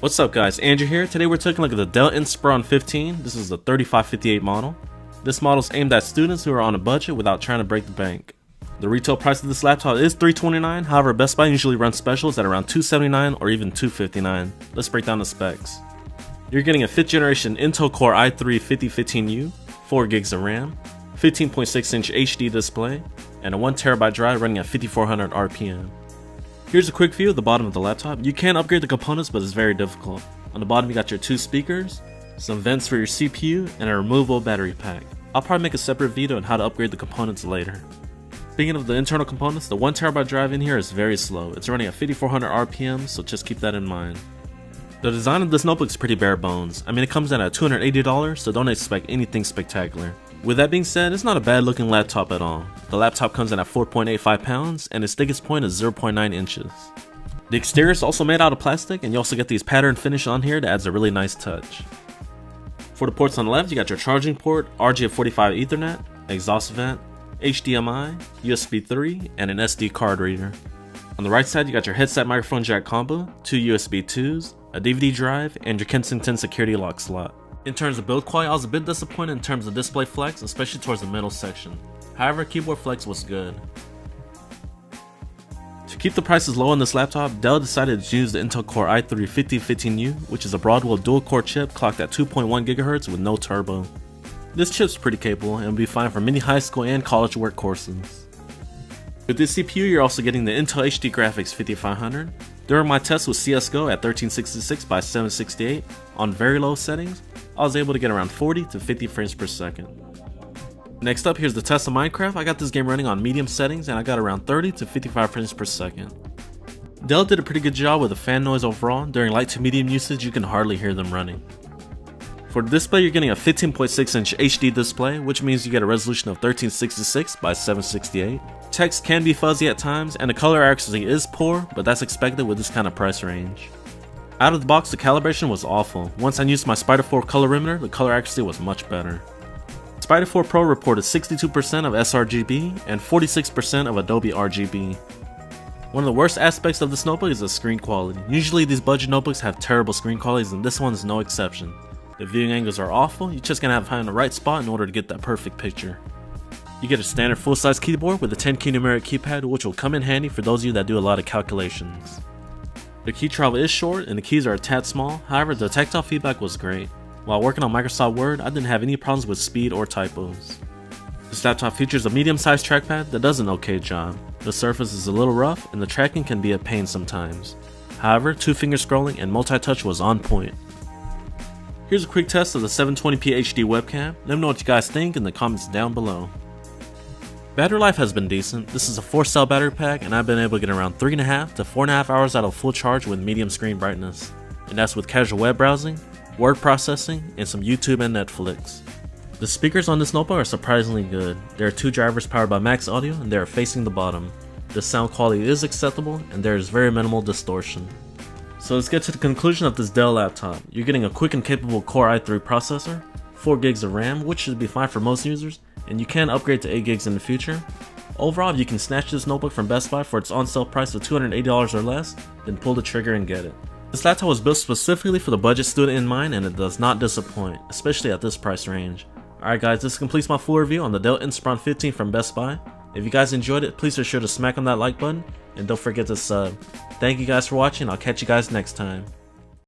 What's up guys, Andrew here. Today we're taking a look at the Dell Inspiron 15. This is the 3558 model. This model is aimed at students who are on a budget without trying to break the bank. The retail price of this laptop is $329, however Best Buy usually runs specials at around $279 or even $259. Let's break down the specs. You're getting a 5th generation Intel Core i3-5015U, 4GB of RAM, 15.6-inch HD display, and a 1TB drive running at 5400 RPM. Here's a quick view of the bottom of the laptop. You can upgrade the components, but it's very difficult. On the bottom you got your 2 speakers, some vents for your CPU, and a removable battery pack. I'll probably make a separate video on how to upgrade the components later. Speaking of the internal components, the 1TB drive in here is very slow. It's running at 5400 RPM, so just keep that in mind. The design of this notebook is pretty bare bones. I mean, it comes in at $280, so don't expect anything spectacular. With that being said, it's not a bad looking laptop at all. The laptop comes in at 4.85 pounds and its thickest point is 0.9 inches. The exterior is also made out of plastic, and you also get these pattern finish on here that adds a really nice touch. For the ports on the left, you got your charging port, RJ45 Ethernet, exhaust vent, HDMI, USB 3, and an SD card reader. On the right side, you got your headset microphone jack combo, 2 USB 2s, a DVD drive, and your Kensington security lock slot. In terms of build quality, I was a bit disappointed in terms of display flex, especially towards the middle section. However, keyboard flex was good. To keep the prices low on this laptop, Dell decided to use the Intel Core i3-5015U, which is a Broadwell dual-core chip clocked at 2.1 GHz with no turbo. This chip's pretty capable and will be fine for many high school and college work courses. With this CPU, you're also getting the Intel HD Graphics 5500. During my test with CSGO at 1366 by 768 on very low settings, I was able to get around 40 to 50 frames per second. Next up, here's the test of Minecraft. I got this game running on medium settings and I got around 30 to 55 frames per second. Dell did a pretty good job with the fan noise overall. During light to medium usage, you can hardly hear them running. For the display, you're getting a 15.6-inch HD display, which means you get a resolution of 1366 by 768. Text can be fuzzy at times, and the color accuracy is poor, but that's expected with this kind of price range. Out of the box, the calibration was awful. Once I used my Spider 4 colorimeter, the color accuracy was much better. Spider 4 Pro reported 62% of sRGB and 46% of Adobe RGB. One of the worst aspects of this notebook is the screen quality. Usually these budget notebooks have terrible screen qualities, and this one is no exception. The viewing angles are awful. You're just gonna have to find the right spot in order to get that perfect picture. You get a standard full-size keyboard with a 10-key numeric keypad, which will come in handy for those of you that do a lot of calculations. The key travel is short and the keys are a tad small, however the tactile feedback was great. While working on Microsoft Word, I didn't have any problems with speed or typos. This laptop features a medium-sized trackpad that does an okay job. The surface is a little rough and the tracking can be a pain sometimes. However, 2-finger scrolling and multi-touch was on point. Here's a quick test of the 720p HD webcam. Let me know what you guys think in the comments down below. Battery life has been decent. This is a 4-cell battery pack and I've been able to get around 3.5 to 4.5 hours out of full charge with medium screen brightness. And that's with casual web browsing, word processing, and some YouTube and Netflix. The speakers on this notebook are surprisingly good. There are 2 drivers powered by Max Audio and they are facing the bottom. The sound quality is acceptable and there is very minimal distortion. So let's get to the conclusion of this Dell laptop. You're getting a quick and capable Core i3 processor, 4GB of RAM, which should be fine for most users, and you can upgrade to 8GB in the future. Overall, if you can snatch this notebook from Best Buy for its on-sale price of $280 or less, then pull the trigger and get it. This laptop was built specifically for the budget student in mind and it does not disappoint, especially at this price range. Alright guys, this completes my full review on the Dell Inspiron 15 from Best Buy. If you guys enjoyed it, please be sure to smack on that like button and don't forget to sub. Thank you guys for watching, I'll catch you guys next time.